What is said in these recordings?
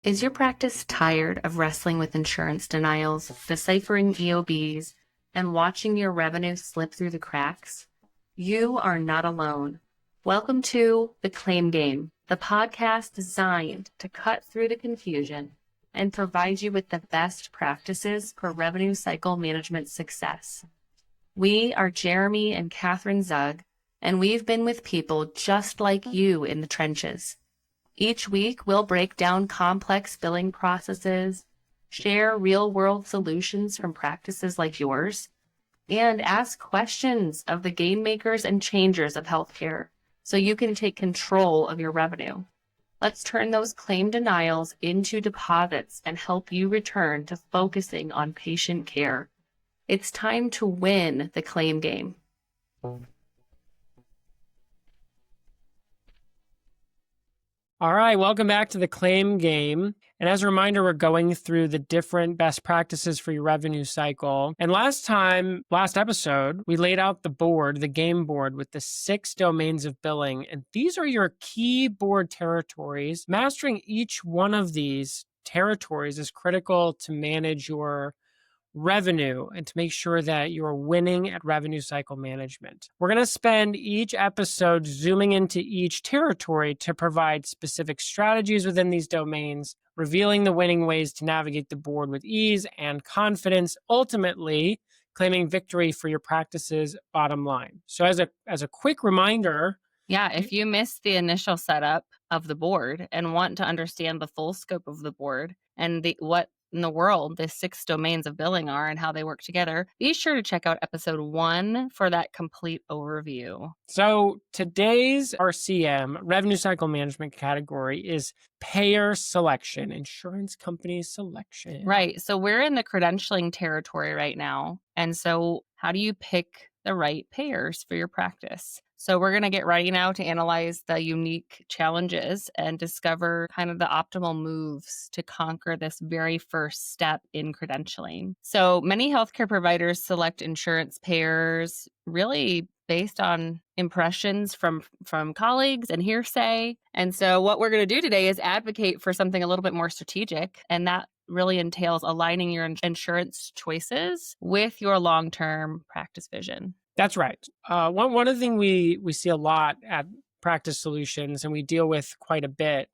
Is your practice tired of wrestling with insurance denials, deciphering EOBs, and watching your revenue slip through the cracks? You are not alone. Welcome to The Claim Game, the podcast designed to cut through the confusion and provide you with the best practices for revenue cycle management success. We are Jeremy and Kathryn Zug, and we've been with people just like you in the trenches. Each week, we'll break down complex billing processes, share real-world solutions from practices like yours, and ask questions of the game makers and changers of healthcare so you can take control of your revenue. Let's turn those claim denials into deposits and help you return to focusing on patient care. It's time to win the claim game. All right, welcome back to the Claim Game. And as a reminder, we're going through the different best practices for your revenue cycle. And last episode, we laid out the board, the game board with the 6 domains of billing. And these are your key board territories. Mastering each one of these territories is critical to manage your revenue and to make sure that you're winning at revenue cycle management. We're going to spend each episode zooming into each territory to provide specific strategies within these domains, revealing the winning ways to navigate the board with ease and confidence, ultimately claiming victory for your practice's bottom line. So as a quick reminder, if you missed the initial setup of the board and want to understand the full scope of the board and what in the world the 6 domains of billing are and how they work together, be sure to check out episode 1 for that complete overview. So today's RCM, revenue cycle management category, is payer selection, insurance company selection. Right. So we're in the credentialing territory right now. And so how do you pick the right payers for your practice? So we're going to get ready now to analyze the unique challenges and discover kind of the optimal moves to conquer this very first step in credentialing. So many healthcare providers select insurance payers really based on impressions from colleagues and hearsay. And so what we're going to do today is advocate for something a little bit more strategic, and that really entails aligning your insurance choices with your long-term practice vision. That's right. One of the things we see a lot at Practice Solutions, and we deal with quite a bit,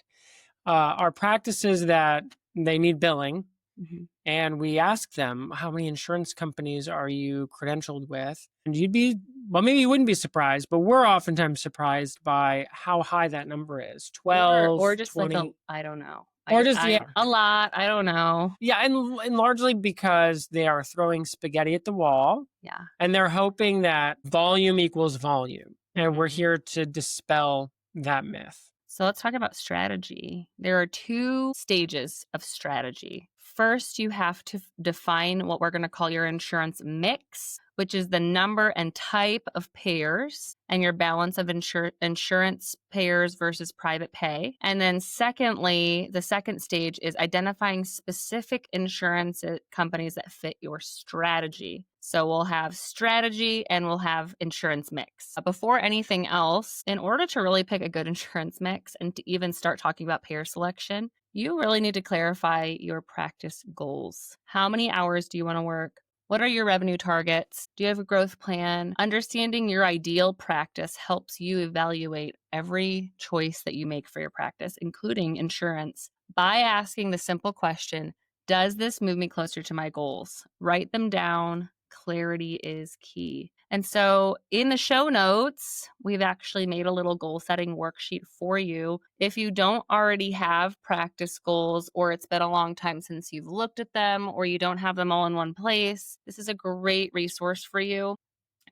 are practices that they need billing. Mm-hmm. And we ask them, how many insurance companies are you credentialed with? And maybe you wouldn't be surprised, but we're oftentimes surprised by how high that number is. 12, or just 20. I don't know. A lot. I don't know. Yeah, and largely because they are throwing spaghetti at the wall. Yeah. And they're hoping that volume equals volume. And we're here to dispel that myth. So let's talk about strategy. There are 2 stages of strategy. First, you have to define what we're going to call your insurance mix, which is the number and type of payers and your balance of insurance payers versus private pay. And then secondly, the second stage is identifying specific insurance companies that fit your strategy. So we'll have strategy and we'll have insurance mix. Before anything else, in order to really pick a good insurance mix and to even start talking about payer selection, you really need to clarify your practice goals. How many hours do you want to work? What are your revenue targets? Do you have a growth plan? Understanding your ideal practice helps you evaluate every choice that you make for your practice, including insurance, by asking the simple question, does this move me closer to my goals? Write them down. Clarity is key. And so in the show notes, we've actually made a little goal setting worksheet for you. If you don't already have practice goals, or it's been a long time since you've looked at them, or you don't have them all in one place, this is a great resource for you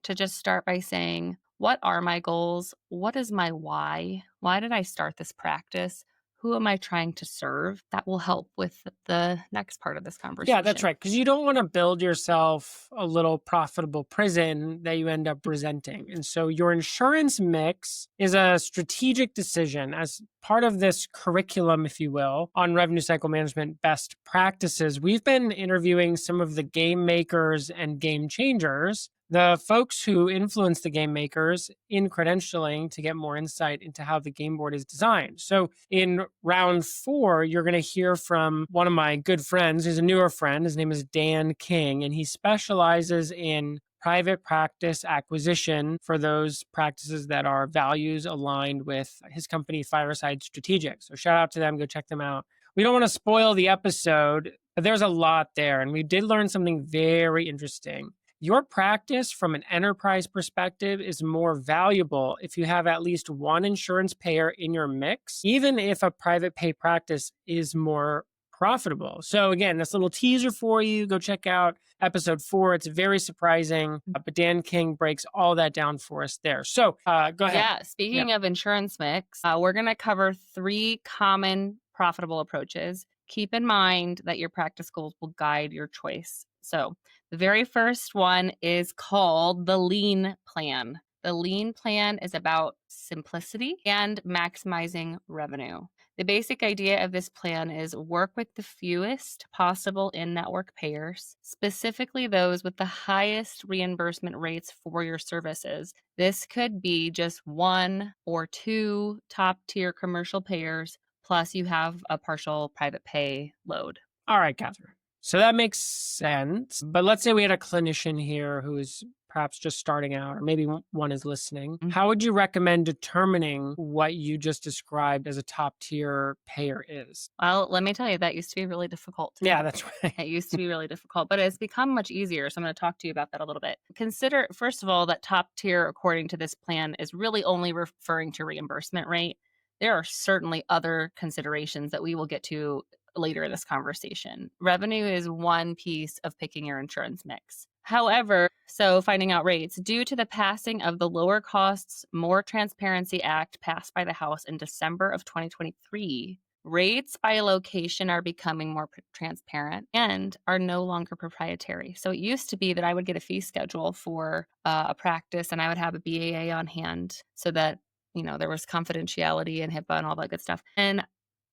to just start by saying, what are my goals? What is my why? Why did I start this practice? Who am I trying to serve? That will help with the next part of this conversation. Yeah, that's right. Because you don't want to build yourself a little profitable prison that you end up resenting. And so your insurance mix is a strategic decision as part of this curriculum, if you will, on revenue cycle management best practices. We've been interviewing some of the game makers and game changers the folks who influence the game makers in credentialing to get more insight into how the game board is designed. So in round 4, you're going to hear from one of my good friends. He's a newer friend. His name is Dan King, and he specializes in private practice acquisition for those practices that are values aligned with his company, Fireside Strategic. So shout out to them. Go check them out. We don't want to spoil the episode, but there's a lot there. And we did learn something very interesting. Your practice from an enterprise perspective is more valuable if you have at least one insurance payer in your mix, even if a private pay practice is more profitable. So again, this little teaser for you, go check out episode 4. It's very surprising, but Dan King breaks all that down for us there. So go ahead. Yeah, speaking of insurance mix, we're going to cover 3 common profitable approaches. Keep in mind that your practice goals will guide your choice. So the very first one is called the lean plan. The lean plan is about simplicity and maximizing revenue. The basic idea of this plan is work with the fewest possible in-network payers, specifically those with the highest reimbursement rates for your services. This could be just 1 or 2 top-tier commercial payers, plus you have a partial private pay load. All right, Kathryn. So that makes sense. But let's say we had a clinician here who is perhaps just starting out, or maybe one is listening. How would you recommend determining what you just described as a top tier payer is? Well, let me tell you, that used to be really difficult. Yeah, that's right. It used to be really difficult, but it's become much easier. So I'm going to talk to you about that a little bit. Consider, first of all, that top tier, according to this plan, is really only referring to reimbursement rate. There are certainly other considerations that we will get to later in this conversation. Revenue is one piece of picking your insurance mix. However, so finding out rates, due to the passing of the Lower Costs, More Transparency Act passed by the House in December of 2023, rates by location are becoming more transparent and are no longer proprietary. So it used to be that I would get a fee schedule for a practice and I would have a BAA on hand so that, there was confidentiality and HIPAA and all that good stuff. And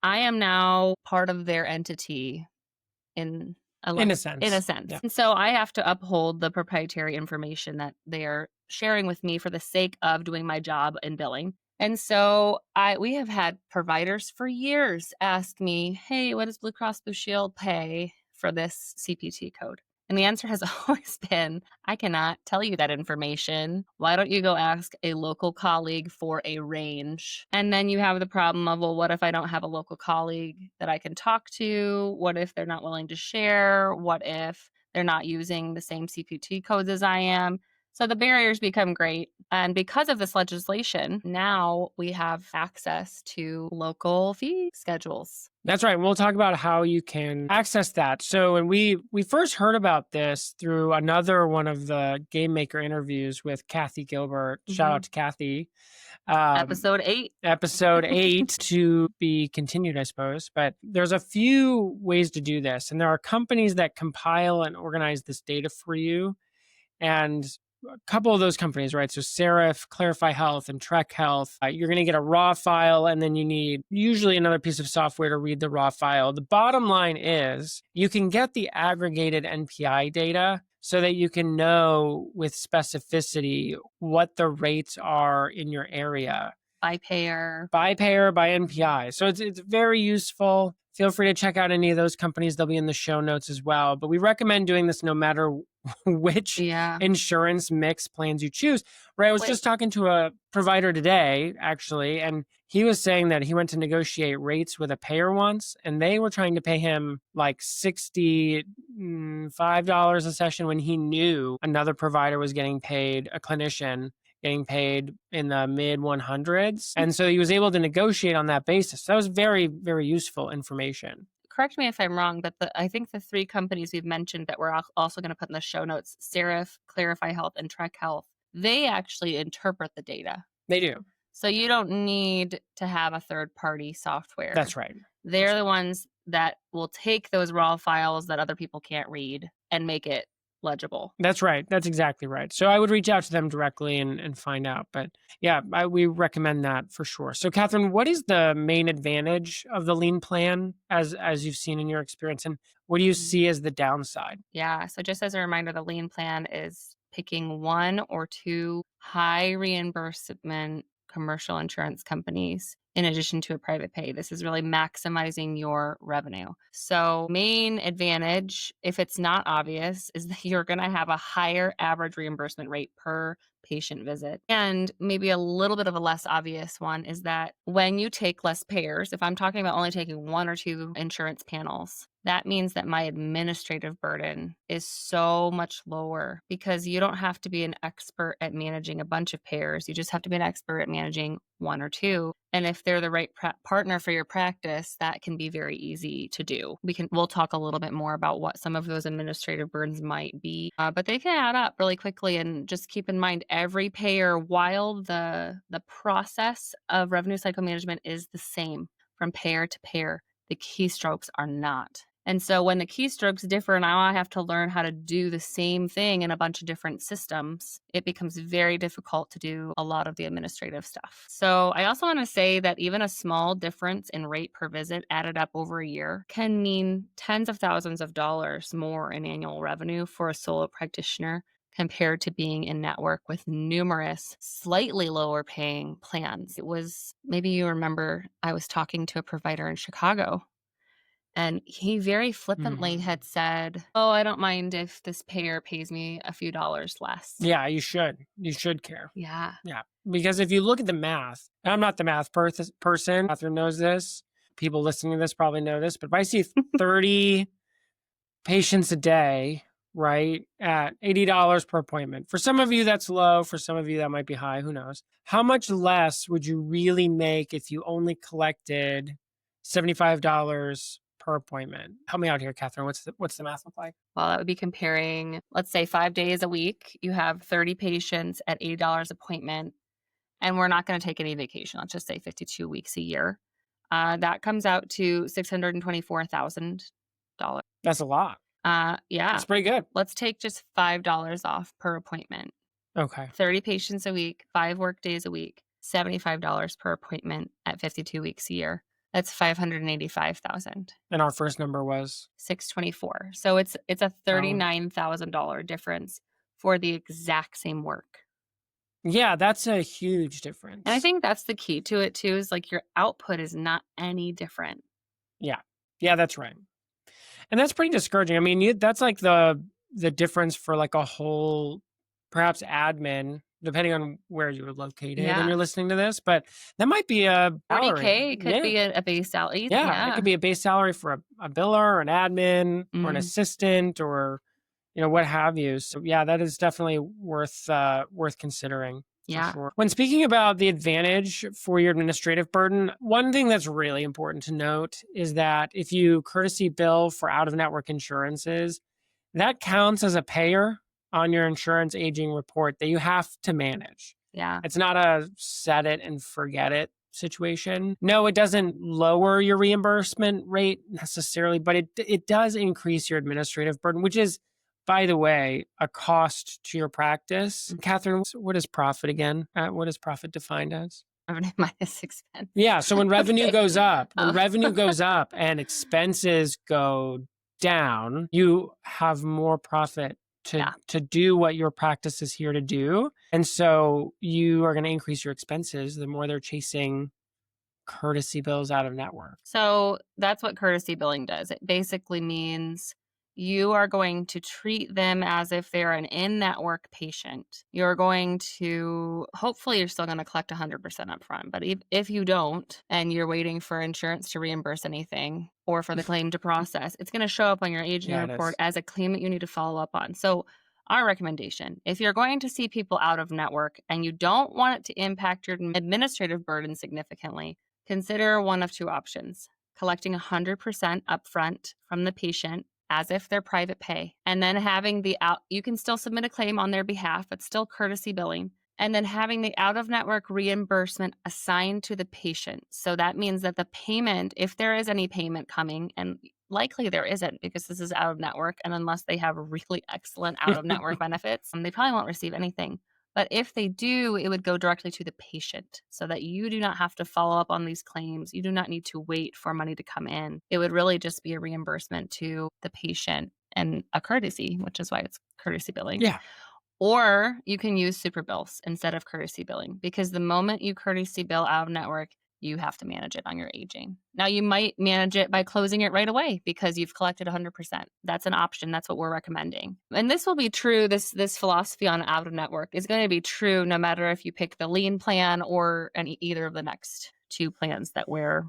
I am now part of their entity in a sense. Yeah. And so I have to uphold the proprietary information that they are sharing with me for the sake of doing my job in billing. And so we have had providers for years ask me, hey, what does Blue Cross Blue Shield pay for this CPT code? And the answer has always been, I cannot tell you that information. Why don't you go ask a local colleague for a range? And then you have the problem of, well, what if I don't have a local colleague that I can talk to? What if they're not willing to share? What if they're not using the same CPT codes as I am? So the barriers become great. And because of this legislation, now we have access to local fee schedules. That's right. We'll talk about how you can access that. So when we first heard about this through another one of the Game Maker interviews with Kathy Gilbert. Shout out to Kathy. Episode 8. Episode 8 to be continued, I suppose. But there's a few ways to do this. And there are companies that compile and organize this data for you. And a couple of those companies, right? So Serif, Clarify Health, and Trek Health, you're going to get a raw file, and then you need usually another piece of software to read the raw file. The bottom line is you can get the aggregated NPI data so that you can know with specificity what the rates are in your area. By payer, by NPI. So it's very useful. Feel free to check out any of those companies. They'll be in the show notes as well. But we recommend doing this no matter which insurance mix plans you choose. Right. I was just talking to a provider today, actually, and he was saying that he went to negotiate rates with a payer once, and they were trying to pay him like $65 a session when he knew another provider was getting paid, a clinician getting paid in the mid 100s. And so he was able to negotiate on that basis. That was very, very useful information. Correct me if I'm wrong, but I think the 3 companies we've mentioned that we're also going to put in the show notes, Serif, Clarify Health, and Trek Health, they actually interpret the data. They do. So you don't need to have a third-party software. That's right. They're the ones that will take those raw files that other people can't read and make it legible. That's right. That's exactly right. So I would reach out to them directly and find out. But yeah, we recommend that for sure. So Kathryn, what is the main advantage of the lean plan as you've seen in your experience? And what do you see as the downside? Yeah. So just as a reminder, the lean plan is picking one or two high reimbursement commercial insurance companies in addition to a private pay. This is really maximizing your revenue. So main advantage, if it's not obvious, is that you're going to have a higher average reimbursement rate per patient visit. And maybe a little bit of a less obvious one is that when you take less payers, if I'm talking about only taking one or two insurance panels, that means that my administrative burden is so much lower because you don't have to be an expert at managing a bunch of payers. You just have to be an expert at managing one or two. And if they're the right partner for your practice, that can be very easy to do. We'll talk a little bit more about what some of those administrative burdens might be, but they can add up really quickly. And just keep in mind, every payer, while the process of revenue cycle management is the same from payer to payer, the keystrokes are not. And so when the keystrokes differ, now I have to learn how to do the same thing in a bunch of different systems. It becomes very difficult to do a lot of the administrative stuff. So I also want to say that even a small difference in rate per visit added up over a year can mean tens of thousands of dollars more in annual revenue for a solo practitioner compared to being in network with numerous slightly lower paying plans. It was, maybe you remember, I was talking to a provider in Chicago, and he very flippantly had said, "Oh, I don't mind if this payer pays me a few dollars less." Yeah, you should. You should care. Yeah. Yeah. Because if you look at the math, and I'm not the math person, Kathryn knows this. People listening to this probably know this, but if I see 30 patients a day, right, at $80 per appointment, for some of you that's low, for some of you that might be high, who knows? How much less would you really make if you only collected $75 per appointment? Help me out here, Kathryn. What's the math look like? Well, that would be comparing, let's say 5 days a week, you have 30 patients at $80 appointment, and we're not going to take any vacation. Let's just say 52 weeks a year. That comes out to $624,000. That's a lot. Yeah. That's pretty good. Let's take just $5 off per appointment. Okay. 30 patients a week, 5 work days a week, $75 per appointment at 52 weeks a year. That's $585,000. And our first number was $624. So it's a $39,000 difference for the exact same work. Yeah, that's a huge difference. And I think that's the key to it too, is like your output is not any different. Yeah, that's right. And that's pretty discouraging. I mean, that's like the difference for like a whole, perhaps admin, depending on where you're located and you're listening to this, but that might be a salary. $40K could be a base salary. Yeah, it could be a base salary for a biller or an admin or an assistant or, what have you. So yeah, that is definitely worth considering. Yeah. Sure. When speaking about the advantage for your administrative burden, one thing that's really important to note is that if you courtesy bill for out-of-network insurances, that counts as a payer on your insurance aging report that you have to manage. Yeah. It's not a set it and forget it situation. No, it doesn't lower your reimbursement rate necessarily, but it does increase your administrative burden, which is, by the way, a cost to your practice. Kathryn, what is profit again? What is profit defined as? Revenue minus expense. Yeah. So when revenue goes up, and expenses go down, you have more profit to do what your practice is here to do. And so you are going to increase your expenses the more they're chasing courtesy bills out of network. So that's what courtesy billing does. It basically means you are going to treat them as if they're an in-network patient. You're going to, hopefully you're still going to collect 100% upfront, but if you don't, and you're waiting for insurance to reimburse anything or for the claim to process, it's going to show up on your aging report as a claim that you need to follow up on. So our recommendation, if you're going to see people out of network and you don't want it to impact your administrative burden significantly, consider one of two options: collecting 100% upfront from the patient as if they're private pay, and then having you can still submit a claim on their behalf, but still courtesy billing, and then having the out-of-network reimbursement assigned to the patient. So that means that the payment, if there is any payment coming, and likely there isn't because this is out-of-network, and unless they have really excellent out-of-network benefits, they probably won't receive anything. But if they do, it would go directly to the patient so that you do not have to follow up on these claims. You do not need to wait for money to come in. It would really just be a reimbursement to the patient and a courtesy, which is why it's courtesy billing. Yeah. Or you can use super bills instead of courtesy billing, because the moment you courtesy bill out of network, you have to manage it on your aging. Now, you might manage it by closing it right away because you've collected 100%. That's an option. That's what we're recommending. And this will be true. This philosophy on out of network is going to be true no matter if you pick the lean plan or either of the next two plans that we're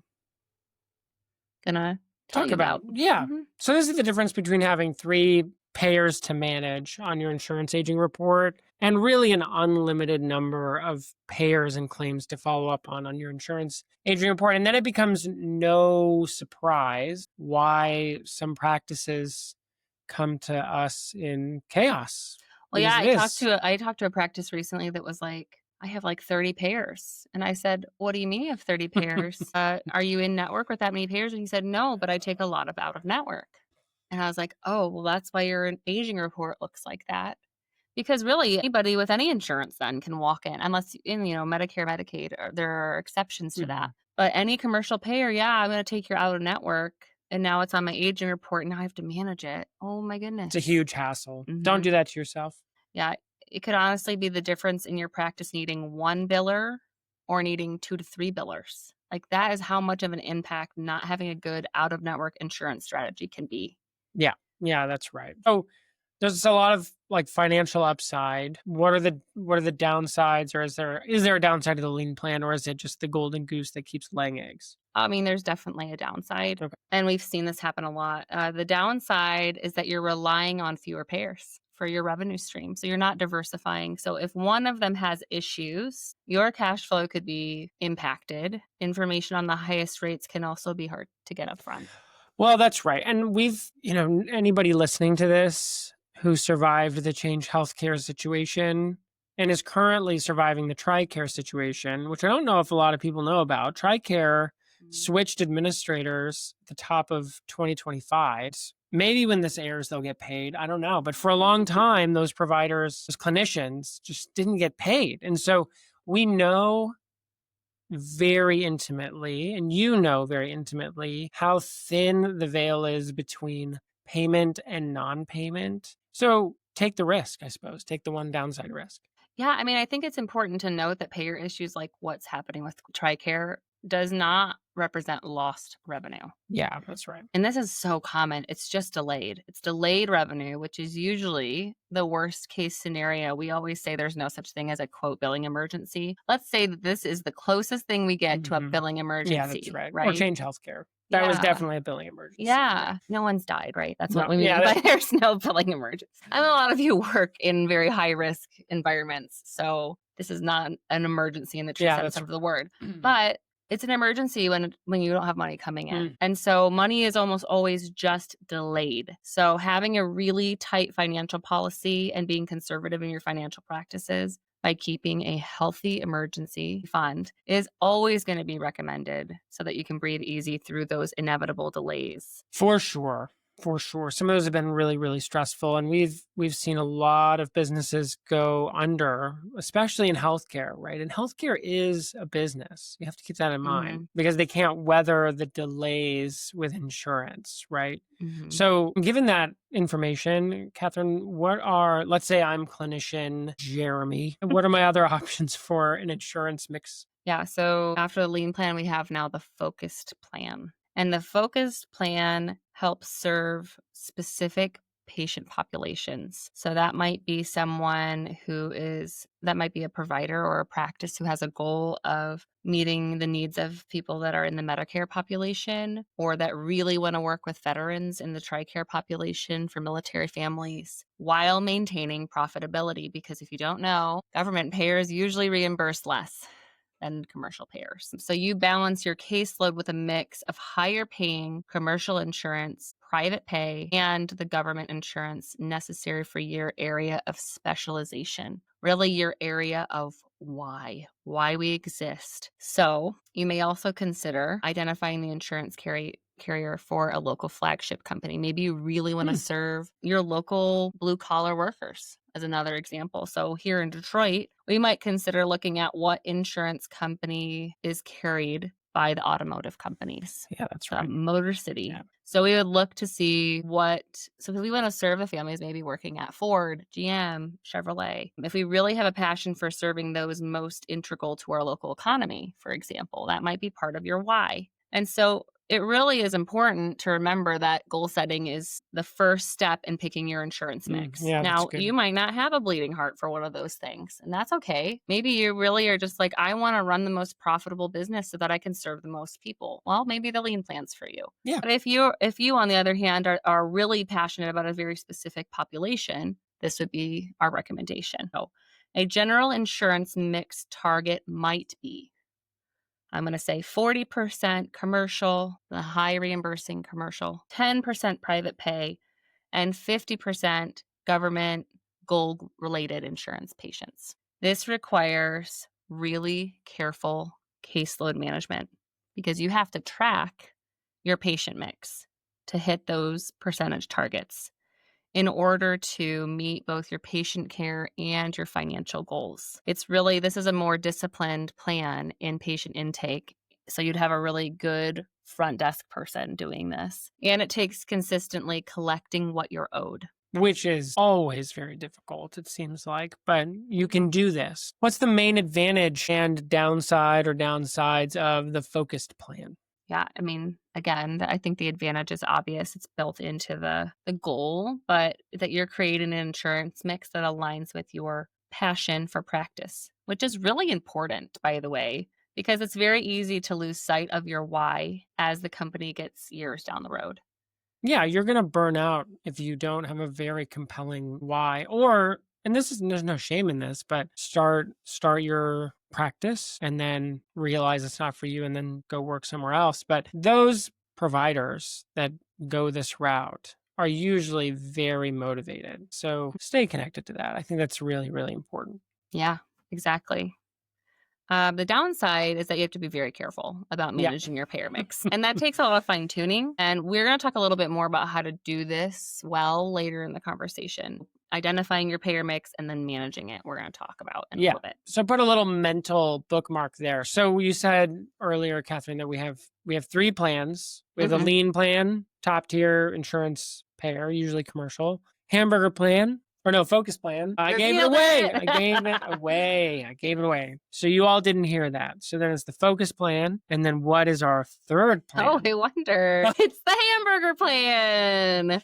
going to tell you about. Yeah. Mhm. So this is the difference between having 3 payers to manage on your insurance aging report and really an unlimited number of payers and claims to follow up on your insurance aging report. And then it becomes no surprise why some practices come to us in chaos. Well, yeah, Because I talked to a practice recently that was like, I have like 30 payers. And I said, what do you mean you have 30 payers? Are you in network with that many payers? And he said, no, but I take a lot of out of network. And I was like, oh, well, that's why your aging report looks like that. Because really, anybody with any insurance then can walk in, unless in, Medicare, Medicaid, there are exceptions to that. But any commercial payer, yeah, I'm going to take your out of network. And now it's on my aging report. And now I have to manage it. Oh, my goodness. It's a huge hassle. Mhm. Don't do that to yourself. Yeah, it could honestly be the difference in your practice needing 1 biller or needing 2 to 3 billers. Like, that is how much of an impact not having a good out-of-network insurance strategy can be. Yeah, that's right. So there's a lot of like financial upside. What are the downsides, or is there a downside to the lean plan, or is it just the golden goose that keeps laying eggs? I mean, there's definitely a downside, Okay. and we've seen this happen a lot. The downside is that you're relying on fewer payers for your revenue stream, so you're not diversifying. So if one of them has issues, your cash flow could be impacted. Information on the highest rates can also be hard to get upfront. Well, that's right. And we've, anybody listening to this who survived the Change Healthcare situation and is currently surviving the TRICARE situation, which I don't know if a lot of people know about. TRICARE switched administrators at the top of 2025. Maybe when this airs, they'll get paid. I don't know. But for a long time, those providers, those clinicians just didn't get paid. And so we know very intimately, and very intimately, how thin the veil is between payment and non-payment. So take the risk, I suppose. Take the one downside risk. Yeah, I mean, I think it's important to note that payer issues like what's happening with TRICARE does not represent lost revenue. Yeah, that's right. And this is so common. It's just delayed. It's delayed revenue, which is usually the worst case scenario. We always say there's no such thing as a quote billing emergency. Let's say that this is the closest thing we get to a billing emergency. Yeah, that's right. Or Change Healthcare. That was definitely a billing emergency. Yeah. No one's died, right? That's what we mean yeah, by there's no billing emergency. I know a lot of you work in very high risk environments. So this is not an emergency in the true sense of the word. But it's an emergency when you don't have money coming in. And so money is almost always just delayed. So having a really tight financial policy and being conservative in your financial practices by keeping a healthy emergency fund is always going to be recommended so that you can breathe easy through those inevitable delays. For sure. Some of those have been really, really stressful. And we've seen a lot of businesses go under, especially in healthcare, right? And healthcare is a business. You have to keep that in mind because they can't weather the delays with insurance, right? So given that information, Kathryn, let's say I'm clinician Jeremy, what are my other options for an insurance mix? Yeah, so after the lean plan, we have now the focused plan. And the focused plan helps serve specific patient populations. So that might be that might be a provider or a practice who has a goal of meeting the needs of people that are in the Medicare population, or that really want to work with veterans in the TRICARE population for military families while maintaining profitability. Because if you don't know, government payers usually reimburse less than commercial payers. So you balance your caseload with a mix of higher paying commercial insurance, private pay, and the government insurance necessary for your area of specialization, really your area of why we exist. So you may also consider identifying the insurance carrier for a local flagship company. Maybe you really want to serve your local blue collar workers, as another example. So here in Detroit, we might consider looking at what insurance company is carried by the automotive companies. Yeah, that's So right. Motor City. Yeah. So we would look to see so if we want to serve the families maybe working at Ford, GM, Chevrolet, if we really have a passion for serving those most integral to our local economy, for example, that might be part of your why. And so it really is important to remember that goal setting is the first step in picking your insurance mix. Yeah, that's Now, good. you might not have a bleeding heart for one of those things, and that's okay. Maybe you really are just like, I want to run the most profitable business so that I can serve the most people. Well, maybe the lean plan's for you. Yeah. But if you on the other hand are really passionate about a very specific population, this would be our recommendation. So a general insurance mix target might be, I'm going to say 40% commercial, the high reimbursing commercial, 10% private pay, and 50% government goal related insurance patients. This requires really careful caseload management because you have to track your patient mix to hit those percentage targets in order to meet both your patient care and your financial goals. This is a more disciplined plan in patient intake. So you'd have a really good front desk person doing this. And it takes consistently collecting what you're owed. Which is always very difficult, it seems like, but you can do this. What's the main advantage and downside or downsides of the focused plan? Yeah, I mean, again, I think the advantage is obvious. It's built into the goal, but that you're creating an insurance mix that aligns with your passion for practice, which is really important, by the way, because it's very easy to lose sight of your why as the company gets years down the road. Yeah, you're going to burn out if you don't have a very compelling why. And there's no shame in this, but start your practice and then realize it's not for you and then go work somewhere else. But those providers that go this route are usually very motivated. So stay connected to that. I think that's really, really important. Yeah, exactly. The downside is that you have to be very careful about managing your payer mix. And that takes a lot of fine tuning. And we're going to talk a little bit more about how to do this well later in the conversation. Identifying your payer mix and then managing it, we're going to talk about in a little bit. So put a little mental bookmark there. So you said earlier, Kathryn, that we have 3 plans. We have a lean plan, top tier insurance payer, usually commercial. Hamburger plan. Or no, focus plan. I gave it away. So you all didn't hear that. So then it's the focus plan. And then what is our third plan? Oh, I wonder. It's the hamburger plan.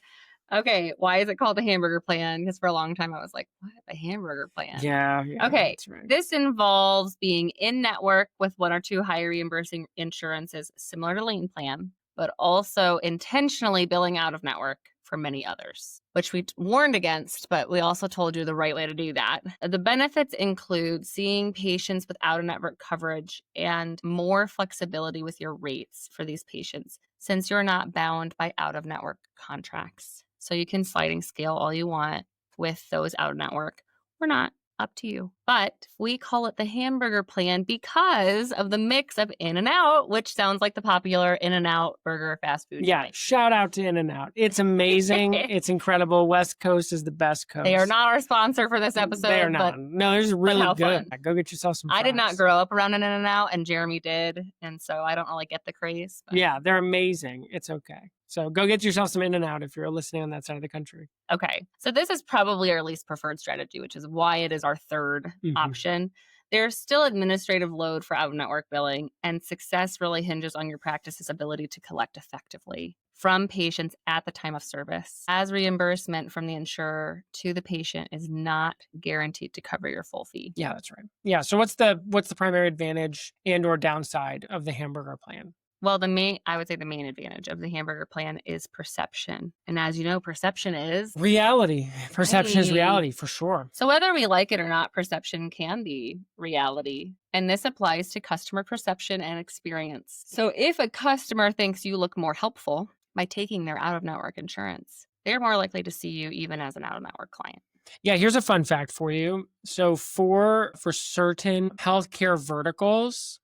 Okay, why is it called the hamburger plan? Because for a long time I was like, what? The hamburger plan? Yeah. Okay, that's right. This involves being in network with 1 or 2 high reimbursing insurances similar to lean plan, but also intentionally billing out of network for many others, which we warned against, but we also told you the right way to do that. The benefits include seeing patients with out-of-network coverage and more flexibility with your rates for these patients, since you're not bound by out-of-network contracts. So you can sliding scale all you want with those out-of-network or not. Up to you. But we call it the hamburger plan because of the mix of In-N-Out, which sounds like the popular In-N-Out burger fast food. Yeah, shout out to In-N-Out. It's amazing. It's incredible. West Coast is the best coast. They are not our sponsor for this episode. They are not. No, they're really good. Fun. Go get yourself some fries. I did not grow up around an In-N-Out, and Jeremy did, and so I don't really get the craze. But. Yeah, they're amazing. It's okay. So go get yourself some In-N-Out if you're listening on that side of the country. Okay. So this is probably our least preferred strategy, which is why it is our third option. There's still administrative load for out-of-network billing, and success really hinges on your practice's ability to collect effectively from patients at the time of service, as reimbursement from the insurer to the patient is not guaranteed to cover your full fee. Yeah, that's right. Yeah. So what's the primary advantage and or downside of the hamburger plan? Well, I would say the main advantage of the hamburger plan is perception. And as you know, perception is reality. Perception is reality for sure. So whether we like it or not, perception can be reality. And this applies to customer perception and experience. So if a customer thinks you look more helpful by taking their out-of-network insurance, they're more likely to see you even as an out-of-network client. Yeah, here's a fun fact for you. So for certain healthcare verticals,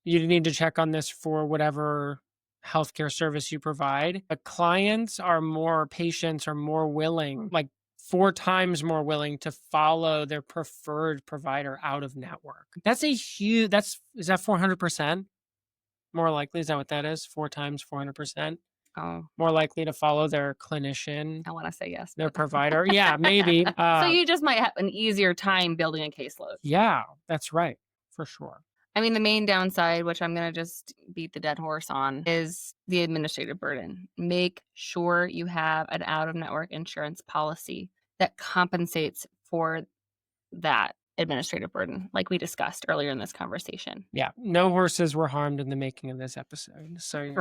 you need to check on this for whatever healthcare service you provide. The patients are more willing, like 4 times more willing to follow their preferred provider out of network. That's is that 400%? More likely, is that what that is? 4 times 400%? Oh, More likely to follow their clinician, I want to say yes. their provider. Yeah, maybe. So you just might have an easier time building a caseload. Yeah, that's right. For sure. I mean, the main downside, which I'm going to just beat the dead horse on, is the administrative burden. Make sure you have an out-of-network insurance policy that compensates for that administrative burden, like we discussed earlier in this conversation. Yeah, no horses were harmed in the making of this episode. So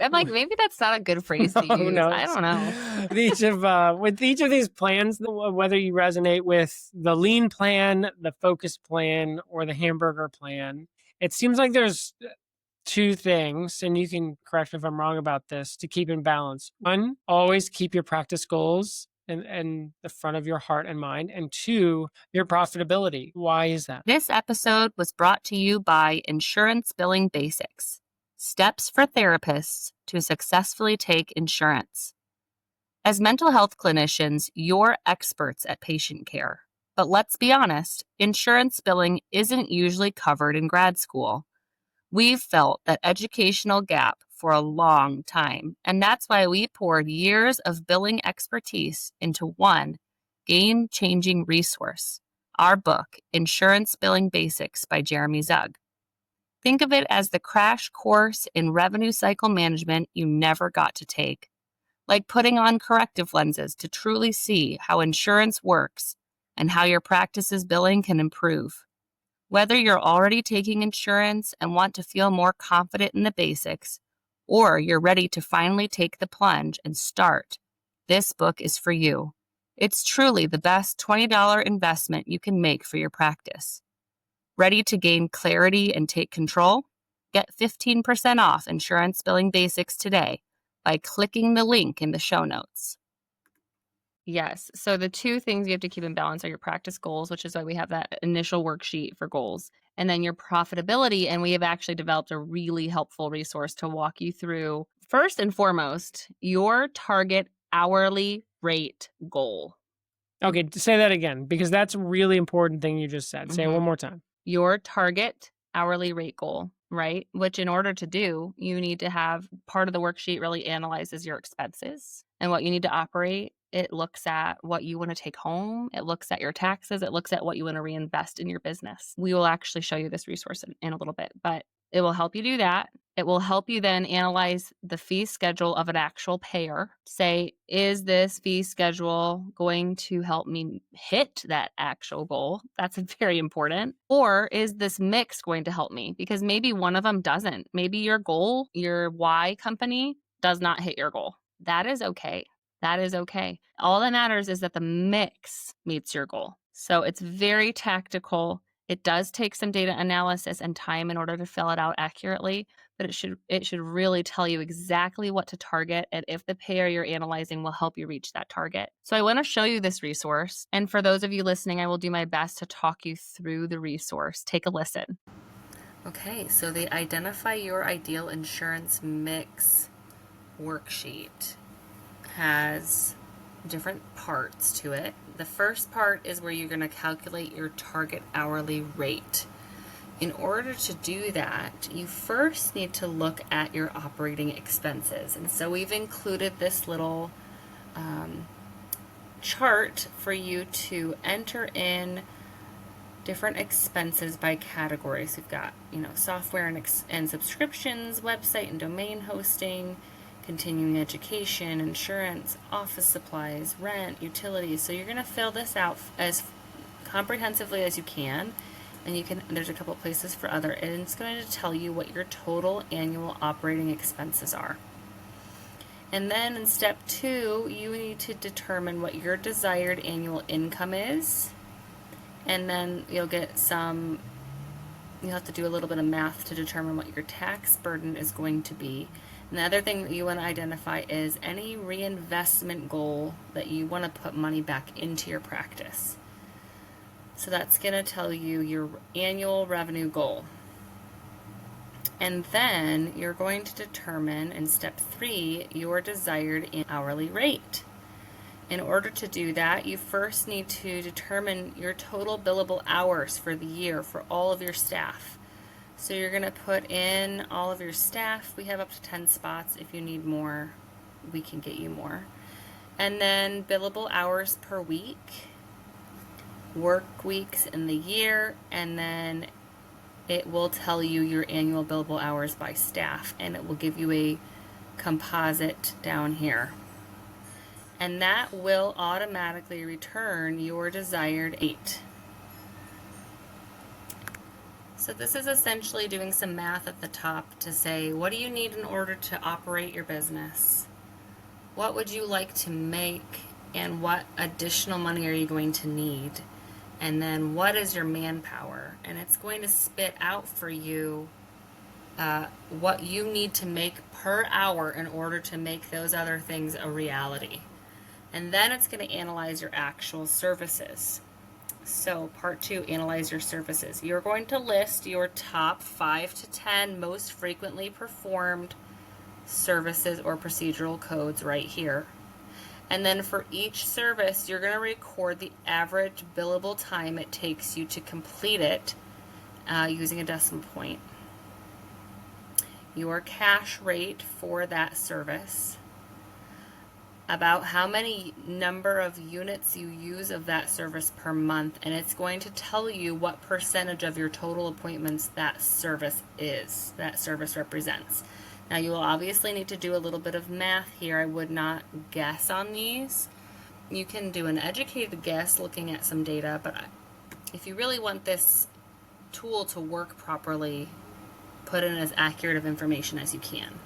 I'm like, maybe that's not a good phrase to who use. knows? I don't know. With each of these plans, whether you resonate with the lean plan, the focus plan, or the hamburger plan, it seems like there's 2 things, and you can correct me if I'm wrong about this, to keep in balance. 1, always keep your practice goals in the front of your heart and mind. And 2, your profitability. Why is that? This episode was brought to you by Insurance Billing Basics, steps for therapists to successfully take insurance. As mental health clinicians, you're experts at patient care. But let's be honest, insurance billing isn't usually covered in grad school. We've felt that educational gap for a long time, and that's why we poured years of billing expertise into one game-changing resource, our book, Insurance Billing Basics by Jeremy Zug. Think of it as the crash course in revenue cycle management you never got to take, like putting on corrective lenses to truly see how insurance works and how your practice's billing can improve. Whether you're already taking insurance and want to feel more confident in the basics, or you're ready to finally take the plunge and start, this book is for you. It's truly the best $20 investment you can make for your practice. Ready to gain clarity and take control? Get 15% off Insurance Billing Basics today by clicking the link in the show notes. Yes. So the 2 things you have to keep in balance are your practice goals, which is why we have that initial worksheet for goals, and then your profitability. And we have actually developed a really helpful resource to walk you through, first and foremost, your target hourly rate goal. Okay, say that again, because that's a really important thing you just said. Say it one more time. Your target hourly rate goal, right? Which in order to do, you need to have part of the worksheet really analyzes your expenses and what you need to operate. It looks at what you want to take home. It looks at your taxes. It looks at what you want to reinvest in your business. We will actually show you this resource in a little bit, but it will help you do that. It will help you then analyze the fee schedule of an actual payer. Say, is this fee schedule going to help me hit that actual goal? That's very important. Or is this mix going to help me? Because maybe one of them doesn't. Maybe your goal, your Y company, does not hit your goal. That is okay. That is okay. All that matters is that the mix meets your goal. So it's very tactical. It does take some data analysis and time in order to fill it out accurately, but it should really tell you exactly what to target and if the payer you're analyzing will help you reach that target. So I want to show you this resource. And for those of you listening, I will do my best to talk you through the resource. Take a listen. Okay, so the Identify Your Ideal Insurance Mix worksheet has different parts to it. The first part is where you're going to calculate your target hourly rate. In order to do that, you first need to look at your operating expenses. And so we've included this little chart for you to enter in different expenses by categories. We've got, software and subscriptions, website and domain hosting, continuing education, insurance, office supplies, rent, utilities. So you're going to fill this out as comprehensively as you can, and there's a couple places for other, and it's going to tell you what your total annual operating expenses are. And then in step 2, you need to determine what your desired annual income is, and then you'll have to do a little bit of math to determine what your tax burden is going to be. And the other thing that you want to identify is any reinvestment goal that you want to put money back into your practice. So that's going to tell you your annual revenue goal. And then you're going to determine in step 3 your desired hourly rate. In order to do that, you first need to determine your total billable hours for the year for all of your staff. So you're going to put in all of your staff. We have up to 10 spots. If you need more, we can get you more. And then billable hours per week, work weeks in the year, and then it will tell you your annual billable hours by staff, and it will give you a composite down here. And that will automatically return your desired 8. So this is essentially doing some math at the top to say, what do you need in order to operate your business? What would you like to make, and what additional money are you going to need? And then what is your manpower? And it's going to spit out for you what you need to make per hour in order to make those other things a reality. And then it's going to analyze your actual services. So part 2, analyze your services. You're going to list your top 5 to 10 most frequently performed services or procedural codes right here. And then for each service, you're going to record the average billable time it takes you to complete it using a decimal point. Your cash rate for that service, about how many number of units you use of that service per month, and it's going to tell you what percentage of your total appointments that service represents. Now you will obviously need to do a little bit of math here. I would not guess on these. You can do an educated guess looking at some data, but if you really want this tool to work properly, put in as accurate of information as you can.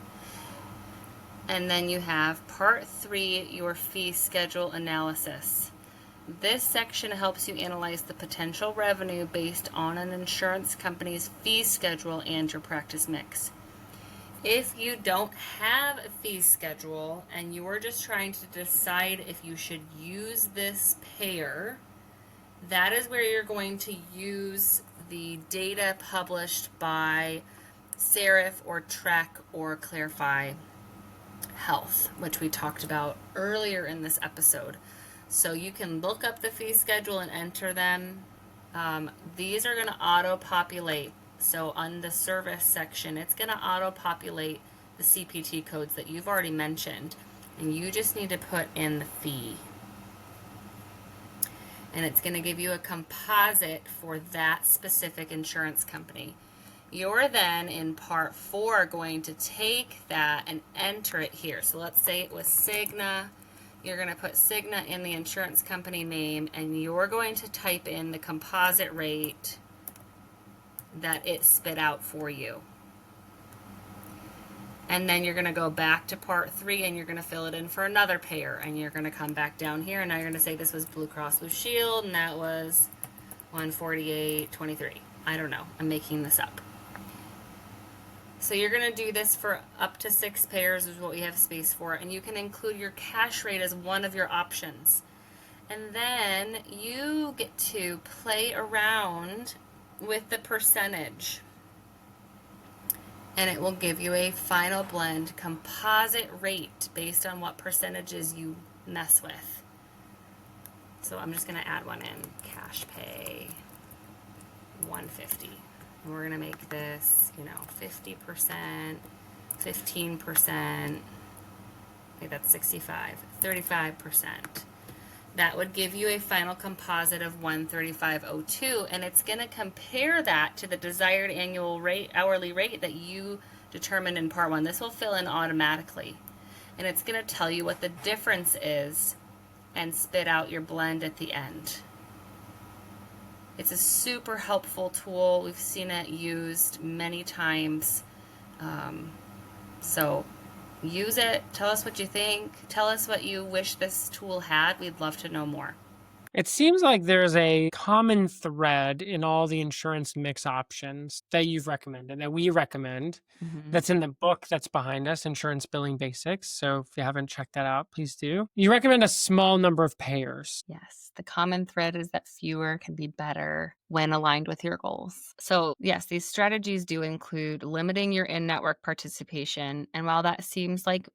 And then you have part 3, your fee schedule analysis. This section helps you analyze the potential revenue based on an insurance company's fee schedule and your practice mix. If you don't have a fee schedule and you are just trying to decide if you should use this payer, that is where you're going to use the data published by Serif or Track or Clarify Health, which we talked about earlier in this episode. So you can look up the fee schedule and enter them. These are going to auto-populate. So on the service section, it's going to auto-populate the CPT codes that you've already mentioned, and you just need to put in the fee. And it's going to give you a composite for that specific insurance company. You're then in part 4 going to take that and enter it here. So let's say it was Cigna. You're going to put Cigna in the insurance company name, and you're going to type in the composite rate that it spit out for you. And then you're going to go back to part 3 and you're going to fill it in for another payer, and you're going to come back down here, and now you're going to say this was Blue Cross Blue Shield and that was 148.23. I don't know. I'm making this up. So you're going to do this for up to 6 payers is what we have space for, and you can include your cash rate as one of your options. And then you get to play around with the percentage, and it will give you a final blend composite rate based on what percentages you mess with. So I'm just going to add one in, cash pay 150. And we're going to make this, 50%, 15%, okay, that's 65, 35%. That would give you a final composite of 135.02, and it's going to compare that to the desired annual rate, hourly rate that you determined in part 1. This will fill in automatically, and it's going to tell you what the difference is and spit out your blend at the end. It's a super helpful tool. We've seen it used many times. So use it. Tell us what you think. Tell us what you wish this tool had. We'd love to know more. It seems like there's a common thread in all the insurance mix options that you've recommended, that we recommend, that's in the book that's behind us, Insurance Billing Basics. So if you haven't checked that out, please do. You recommend a small number of payers. Yes, the common thread is that fewer can be better when aligned with your goals. So yes, these strategies do include limiting your in-network participation. And while that seems like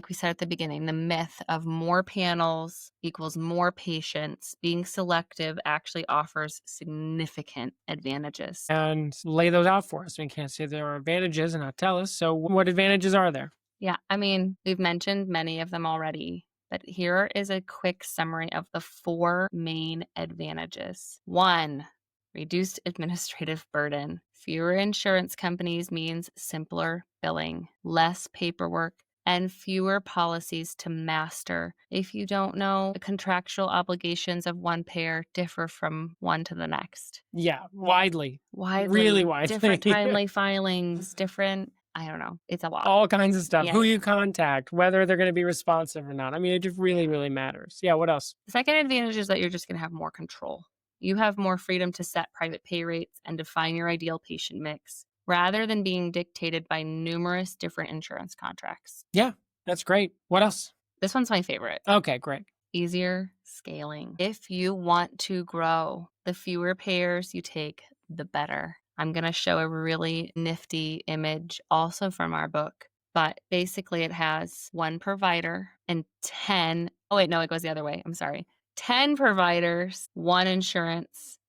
we said at the beginning, the myth of more panels equals more patients, being selective actually offers significant advantages. And lay those out for us. We can't say there are advantages and not tell us. So what advantages are there? Yeah, I mean, we've mentioned many of them already, but here is a quick summary of the 4 main advantages. 1, reduced administrative burden. Fewer insurance companies means simpler billing, less paperwork, and fewer policies to master. If you don't know, the contractual obligations of one payer differ from one to the next. Yeah, widely. Widely. Really widely. Different timely filings, different, I don't know. It's a lot. All kinds of stuff. Yeah. Who you contact, whether they're going to be responsive or not. I mean, it just really, really matters. Yeah, what else? The second advantage is that you're just going to have more control. You have more freedom to set private pay rates and define your ideal patient mix rather than being dictated by numerous different insurance contracts. Yeah, that's great. What else? This one's my favorite. Okay, great. Easier scaling. If you want to grow, the fewer payers you take, the better. I'm going to show a really nifty image also from our book, but basically it has 1 provider and 10. Oh, wait, no, it goes the other way. I'm sorry. 10 providers, 1 insurance,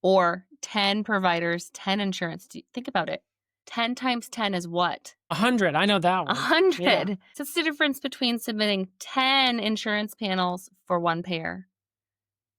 or 10 providers, 10 insurance. Think about it. 10 times 10 is what? 100. I know that one. 100. Yeah. So it's the difference between submitting 10 insurance panels for 1 payer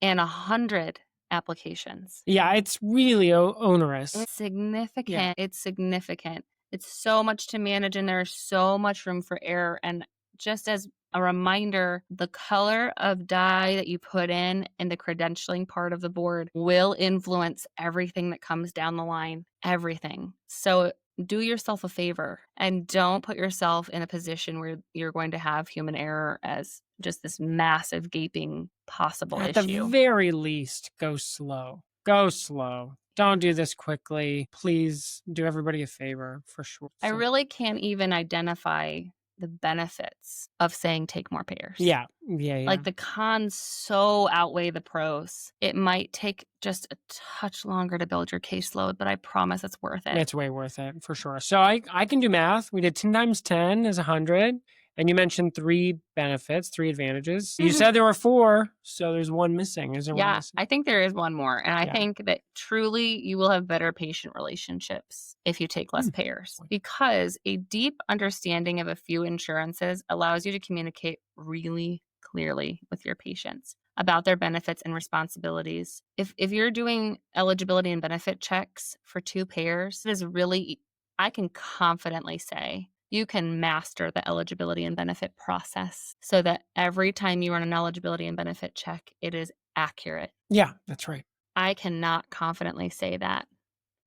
and 100 applications. Yeah, it's really onerous. It's significant. Yeah. It's significant. It's so much to manage, and there's so much room for error. And just as a reminder, the color of dye that you put in the credentialing part of the board will influence everything that comes down the line. Everything. So do yourself a favor and don't put yourself in a position where you're going to have human error as just this massive gaping possible At issue. the very least, go slow. Go slow. Don't do this quickly. Please do everybody a favor for sure. I really can't even identify the benefits of saying take more payers. Yeah. Like the cons so outweigh the pros. It might take just a touch longer to build your caseload, but I promise it's worth it. It's way worth it for sure. So I can do math. We did 10 times 10 is 100. And you mentioned 3 benefits, 3 advantages. You said there were 4, so there's 1 missing. Is there one missing? I think there is 1 more. And I think that truly you will have better patient relationships if you take less payers, because a deep understanding of a few insurances allows you to communicate really clearly with your patients about their benefits and responsibilities. If you're doing eligibility and benefit checks for 2 payers, it is really, I can confidently say, you can master the eligibility and benefit process so that every time you run an eligibility and benefit check, it is accurate. Yeah, that's right. I cannot confidently say that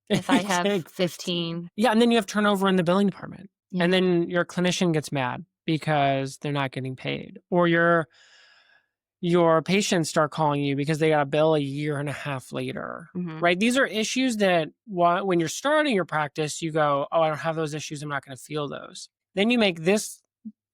if I have 15. Yeah, and then you have turnover in the billing department. Yeah. And then your clinician gets mad because they're not getting paid. Or your patients start calling you because they got a bill a year and a half later, right? These are issues that when you're starting your practice, you go, oh, I don't have those issues. I'm not going to feel those. Then you make this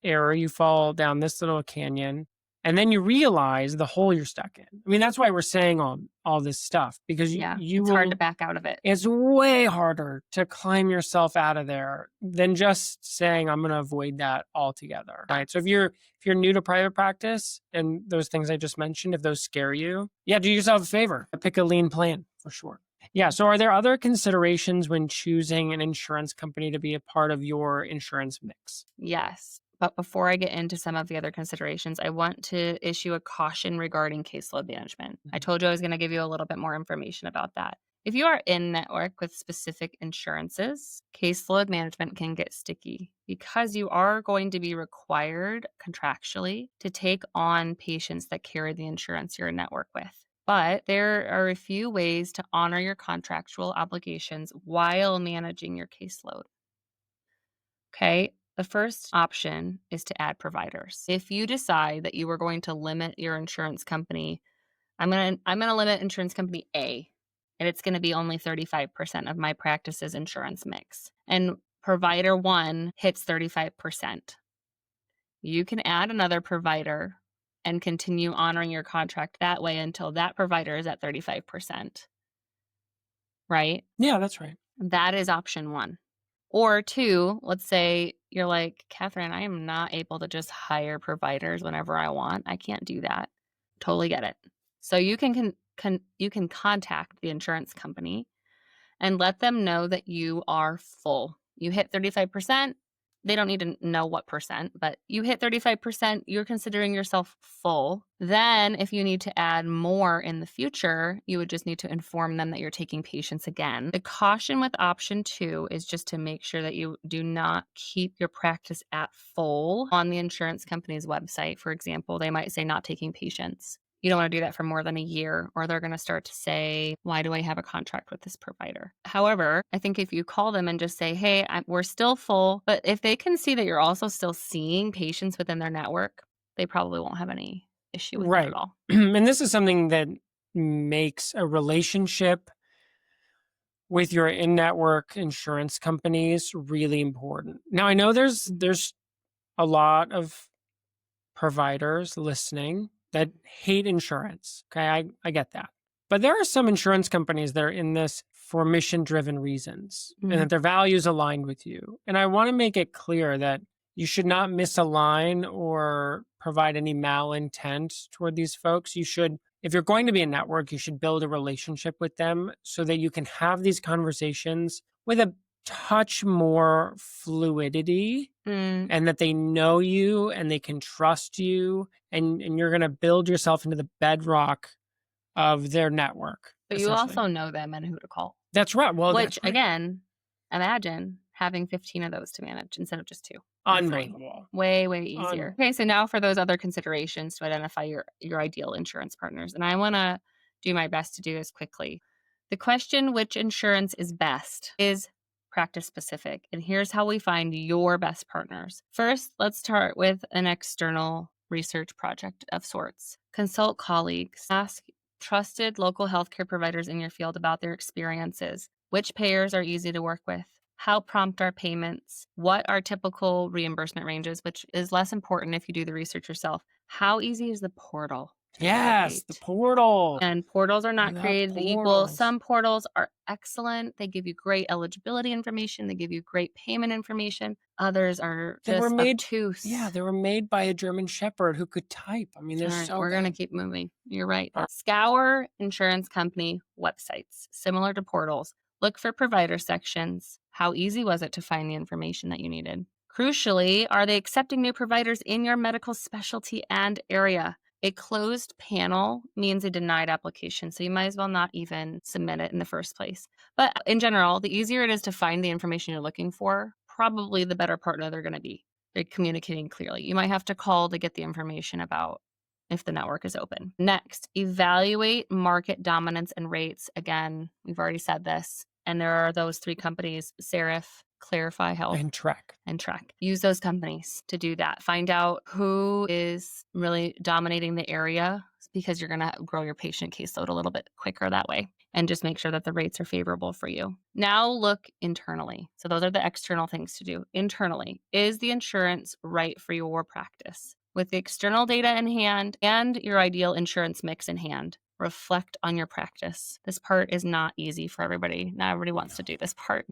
error. You fall down this little canyon, and then you realize the hole you're stuck in. I mean, that's why we're saying all this stuff, because it's hard to back out of it. It's way harder to climb yourself out of there than just saying, I'm going to avoid that altogether, right? So if you're new to private practice and those things I just mentioned, if those scare you, do yourself a favor. Pick a lean plan for sure. Yeah. So are there other considerations when choosing an insurance company to be a part of your insurance mix? Yes. But before I get into some of the other considerations, I want to issue a caution regarding caseload management. I told you I was going to give you a little bit more information about that. If you are in network with specific insurances, caseload management can get sticky because you are going to be required contractually to take on patients that carry the insurance you're in network with. But there are a few ways to honor your contractual obligations while managing your caseload. Okay. The first option is to add providers. If you decide that you are going to limit your insurance company, I'm going to limit insurance company A, and it's going to be only 35% of my practice's insurance mix. And provider 1 hits 35%. You can add another provider and continue honoring your contract that way until that provider is at 35%. Right? Yeah, that's right. That is option 1. Or 2, let's say you're like, Kathryn, I am not able to just hire providers whenever I want. I can't do that. Totally get it. So you can contact the insurance company and let them know that you are full. You hit 35%. They don't need to know what percent, but you hit 35%, you're considering yourself full. Then if you need to add more in the future, you would just need to inform them that you're taking patients again. The caution with option 2 is just to make sure that you do not keep your practice at full on the insurance company's website. For example, they might say not taking patients. You don't want to do that for more than a year, or they're going to start to say, why do I have a contract with this provider? However, I think if you call them and just say, hey, we're still full, but if they can see that you're also still seeing patients within their network, they probably won't have any issue with that at all. And this is something that makes a relationship with your in-network insurance companies really important. Now, I know there's a lot of providers listening that hate insurance. Okay, I get that. But there are some insurance companies that are in this for mission-driven reasons and that their values align with you. And I want to make it clear that you should not misalign or provide any malintent toward these folks. You should, if you're going to be a network, you should build a relationship with them so that you can have these conversations with a touch more fluidity and that they know you and they can trust you and you're going to build yourself into the bedrock of their network. But you also know them and who to call. That's right. Well, which again, imagine having 15 of those to manage instead of just 2. Unbelievable. Way, way easier. Okay, so now for those other considerations to identify your ideal insurance partners. And I want to do my best to do this quickly. The question, which insurance is best, is practice specific. And here's how we find your best partners. First, let's start with an external research project of sorts. Consult colleagues. Ask trusted local healthcare providers in your field about their experiences. Which payers are easy to work with? How prompt are payments? What are typical reimbursement ranges, which is less important if you do the research yourself. How easy is the portal? Yes, the portal. And portals are not created equal. Some portals are excellent. They give you great eligibility information. They give you great payment information. Others are just obtuse. Yeah, they were made by a German Shepherd who could type. I mean, we're going to keep moving. You're right. Scour insurance company websites, similar to portals. Look for provider sections. How easy was it to find the information that you needed? Crucially, are they accepting new providers in your medical specialty and area? A closed panel means a denied application, so you might as well not even submit it in the first place. But in general, the easier it is to find the information you're looking for, probably the better partner they're going to be. They're communicating clearly. You might have to call to get the information about if the network is open. Next, evaluate market dominance and rates. Again, we've already said this. And there are those 3 companies, Serif, Clarify Health, and Track. Use those companies to do that. Find out who is really dominating the area because you're going to grow your patient caseload a little bit quicker that way. And just make sure that the rates are favorable for you. Now look internally. So those are the external things to do. Internally, is the insurance right for your practice? With the external data in hand and your ideal insurance mix in hand, reflect on your practice. This part is not easy for everybody. Not everybody wants to do this part.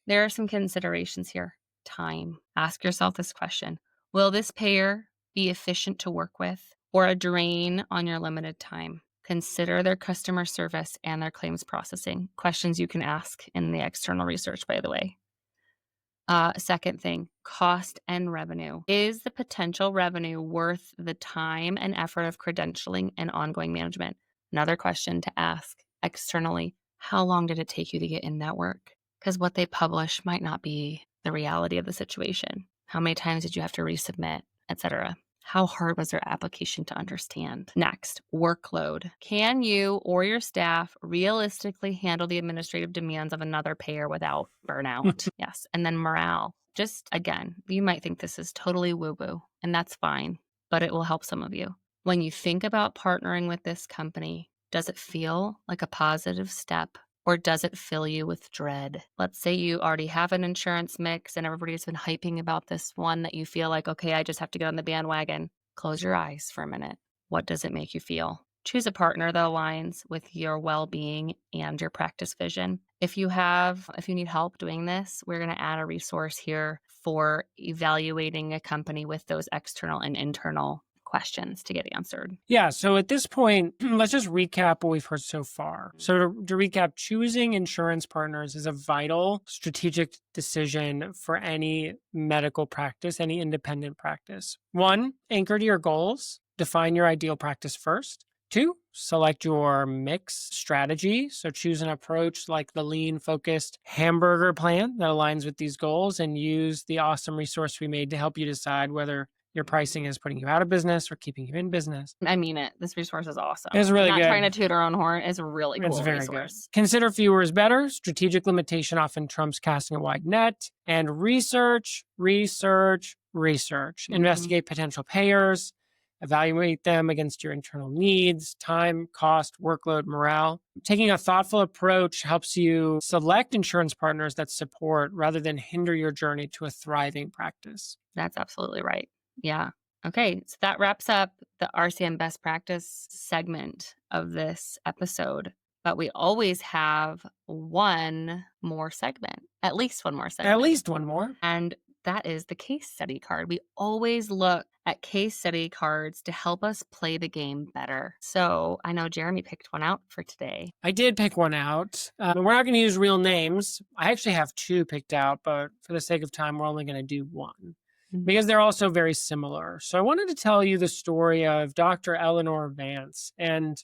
There are some considerations here. Time. Ask yourself this question. Will this payer be efficient to work with or a drain on your limited time? Consider their customer service and their claims processing. Questions you can ask in the external research, by the way. Second thing, cost and revenue. Is the potential revenue worth the time and effort of credentialing and ongoing management? Another question to ask externally, how long did it take you to get in network? Because what they publish might not be the reality of the situation. How many times did you have to resubmit, etc.? How hard was their application to understand? Next, workload. Can you or your staff realistically handle the administrative demands of another payer without burnout? Yes. And then morale. Just again, you might think this is totally woo-woo, and that's fine, but it will help some of you. When you think about partnering with this company, does it feel like a positive step? Or does it fill you with dread? Let's say you already have an insurance mix and everybody's been hyping about this one that you feel like, okay, I just have to get on the bandwagon. Close your eyes for a minute. What does it make you feel? Choose a partner that aligns with your well-being and your practice vision. If you need help doing this, we're going to add a resource here for evaluating a company with those external and internal questions to get answered. Yeah. So at this point, let's just recap what we've heard so far. So to recap, choosing insurance partners is a vital strategic decision for any medical practice, any independent practice. 1, anchor to your goals. Define your ideal practice first. 2, select your mix strategy. So choose an approach like the lean focused hamburger plan that aligns with these goals, and use the awesome resource we made to help you decide whether your pricing is putting you out of business or keeping you in business. I mean it. This resource is awesome. It's really Not good. trying to toot our own horn. It's a really cool It's very resource. good. Consider fewer is better. Strategic limitation often trumps casting a wide net. And research. Investigate potential payers. Evaluate them against your internal needs, time, cost, workload, morale. Taking a thoughtful approach helps you select insurance partners that support rather than hinder your journey to a thriving practice. That's absolutely right. Yeah. Okay. So that wraps up the RCM best practice segment of this episode. But we always have one more segment, at least one more segment. At least one more. And that is the case study card. We always look at case study cards to help us play the game better. So I know Jeremy picked one out for today. I did pick one out. We're not going to use real names. I actually have 2 picked out, but for the sake of time, we're only going to do 1 because they're also very similar. So I wanted to tell you the story of Dr. Eleanor Vance. And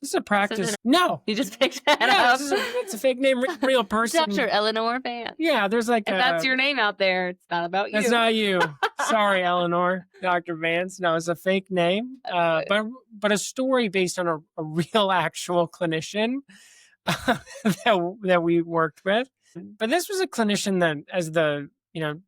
this is a practice. No. You just picked that Yeah, up. it's a fake name, real person. Dr. Eleanor Vance. Yeah, there's like If that's your name out there, it's not about you. That's not you. Sorry, Eleanor. Dr. Vance. No, it's a fake name. But a story based on a real actual clinician that we worked with. But this was a clinician that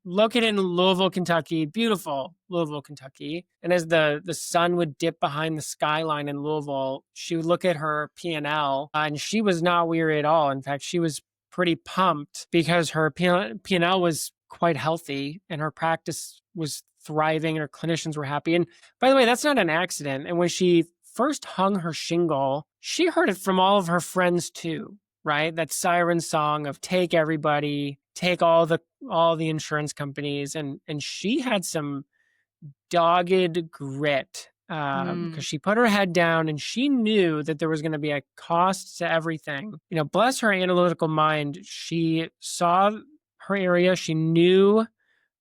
located in Louisville, Kentucky, beautiful Louisville, Kentucky. And as the sun would dip behind the skyline in Louisville, she would look at her P&L and she was not weary at all. In fact, she was pretty pumped because her P&L was quite healthy and her practice was thriving and her clinicians were happy. And by the way, that's not an accident. And when she first hung her shingle, she heard it from all of her friends too, right? That siren song of take everybody, take all the insurance companies. And she had some dogged grit because she put her head down and she knew that there was going to be a cost to everything. Bless her analytical mind. She saw her area. She knew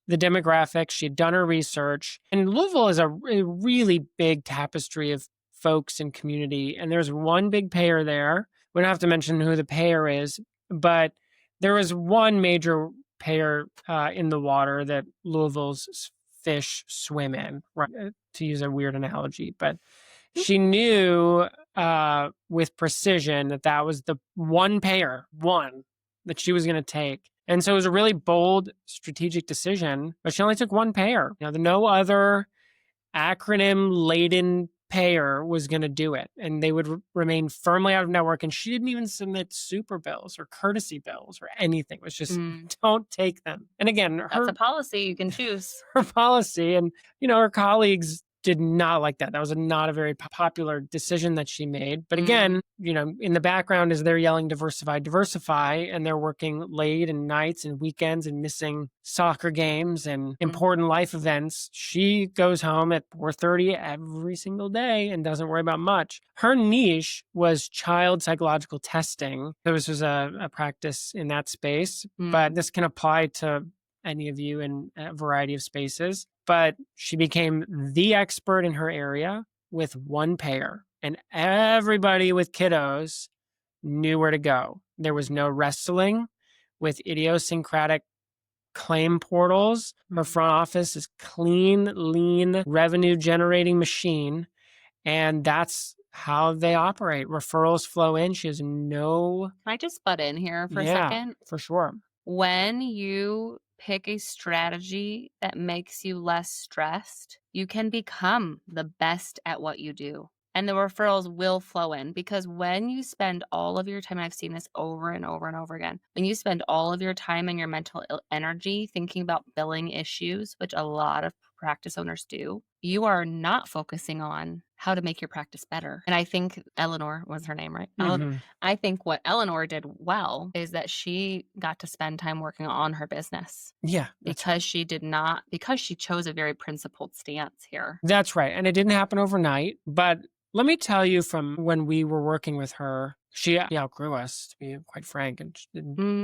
the demographics. She had done her research. And Louisville is a really big tapestry of folks and community. And there's one big payer there. We don't have to mention who the payer is, but there was one major payer in the water that Louisville's fish swim in, right? To use a weird analogy. But she knew with precision that was the one payer, that she was going to take. And so it was a really bold strategic decision, but she only took one payer. No other acronym-laden payer was going to do it, and they would remain firmly out of network. And she didn't even submit super bills or courtesy bills or anything. It was just don't take them. And again, that's a policy you can choose. Her policy, and her colleagues did not like that. That was not a very popular decision that she made. But again, in the background is they're yelling diversify, and they're working late and nights and weekends and missing soccer games and important life events. She goes home at 4:30 every single day and doesn't worry about much. Her niche was child psychological testing. This was a practice in that space, but this can apply to any of you in a variety of spaces. But she became the expert in her area with one payer, and everybody with kiddos knew where to go. There was no wrestling with idiosyncratic claim portals. Her front office is clean, lean, revenue generating machine. And that's how they operate. Referrals flow in. She has no... Can I just butt in here for a second? For sure. When you pick a strategy that makes you less stressed, you can become the best at what you do. And the referrals will flow in, because when you spend all of your time, and I've seen this over and over and over again, when you spend all of your time and your mental energy thinking about billing issues, which a lot of practice owners do, you are not focusing on how to make your practice better. And I think Eleanor was her name, right? Mhm. I think what Eleanor did well is that she got to spend time working on her business Yeah, that's right. because she chose a very principled stance here. That's right. And it didn't happen overnight. But let me tell you, from when we were working with her, she outgrew us, to be quite frank. And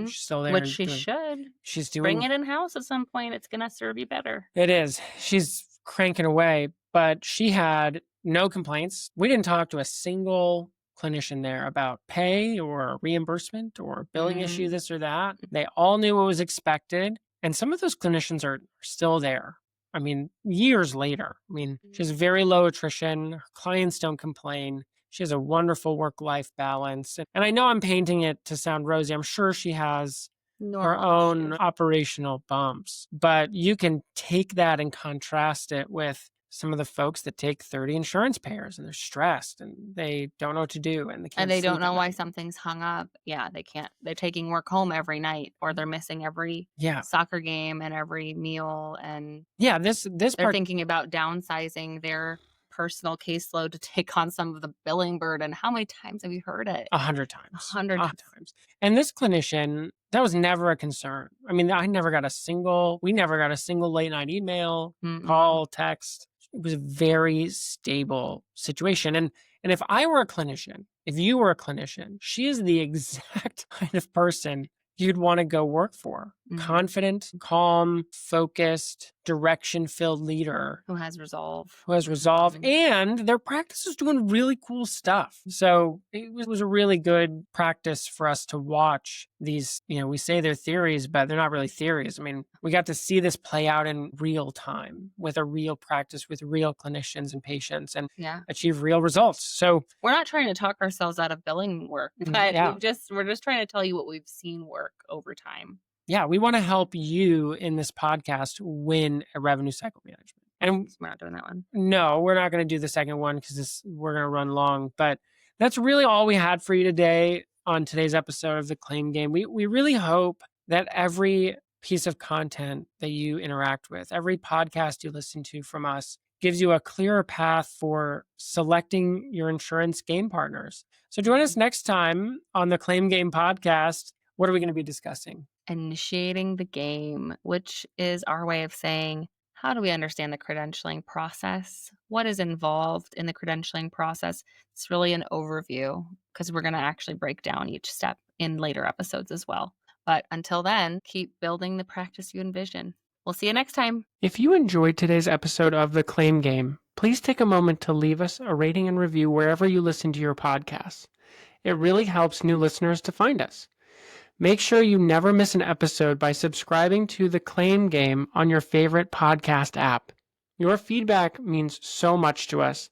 she's still there. Which she should. She's Bring doing it in-house at some point. It's going to serve you better. it. Is. She's cranking away, but she had no complaints. We didn't talk to a single clinician there about pay or reimbursement or billing issue, this or that. They all knew what was expected. And some of those clinicians are still there. I mean, years later. I mean, she has very low attrition. Her clients don't complain. She has a wonderful work-life balance. And I know I'm painting it to sound rosy. I'm sure she has her own operational bumps. But you can take that and contrast it with some of the folks that take 30 insurance payers, and they're stressed and they don't know what to do, and they don't know why something's hung up. Yeah, they can't. They're taking work home every night, or they're missing every soccer game and every meal. And they're thinking about downsizing their personal caseload to take on some of the billing burden. How many times have you heard it? 100 times. 100 times. And this clinician, that was never a concern. I mean, we never got a single late night email, call, text. It was a very stable situation. And if I were a clinician, if you were a clinician, she is the exact kind of person you'd want to go work for. Confident, calm, focused, direction-filled leader. Who has resolve. And their practice is doing really cool stuff. So it was a really good practice for us to watch these, we say they're theories, but they're not really theories. I mean, we got to see this play out in real time with a real practice, with real clinicians and patients, and achieve real results. So we're not trying to talk ourselves out of billing work, but we're just trying to tell you what we've seen work over time. Yeah, we want to help you in this podcast win a revenue cycle management. And we're not doing that one. No, we're not going to do the second one because we're going to run long. But that's really all we had for you today on today's episode of The Claim Game. We really hope that every piece of content that you interact with, every podcast you listen to from us, gives you a clearer path for selecting your insurance game partners. So join us next time on The Claim Game podcast. What are we going to be discussing? Initiating the game, which is our way of saying, how do we understand the credentialing process? What is involved in the credentialing process? It's really an overview because we're going to actually break down each step in later episodes as well. But until then, keep building the practice you envision. We'll see you next time. If you enjoyed today's episode of The Claim Game, please take a moment to leave us a rating and review wherever you listen to your podcasts. It really helps new listeners to find us. Make sure you never miss an episode by subscribing to The Claim Game on your favorite podcast app. Your feedback means so much to us.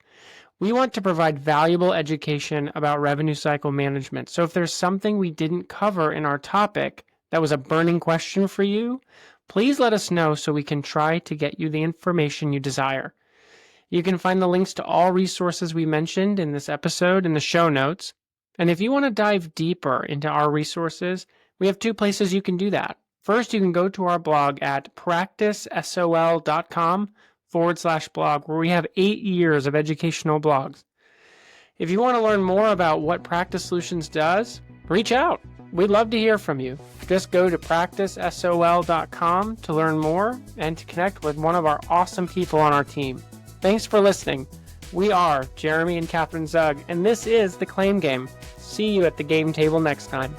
We want to provide valuable education about revenue cycle management. So if there's something we didn't cover in our topic that was a burning question for you, please let us know so we can try to get you the information you desire. You can find the links to all resources we mentioned in this episode in the show notes. And if you want to dive deeper into our resources, we have two places you can do that. First, you can go to our blog at practicesol.com/blog, where we have 8 years of educational blogs. If you want to learn more about what Practice Solutions does, reach out. We'd love to hear from you. Just go to practicesol.com to learn more and to connect with one of our awesome people on our team. Thanks for listening. We are Jeremy and Kathryn Zug, and this is The Claim Game. See you at the game table next time.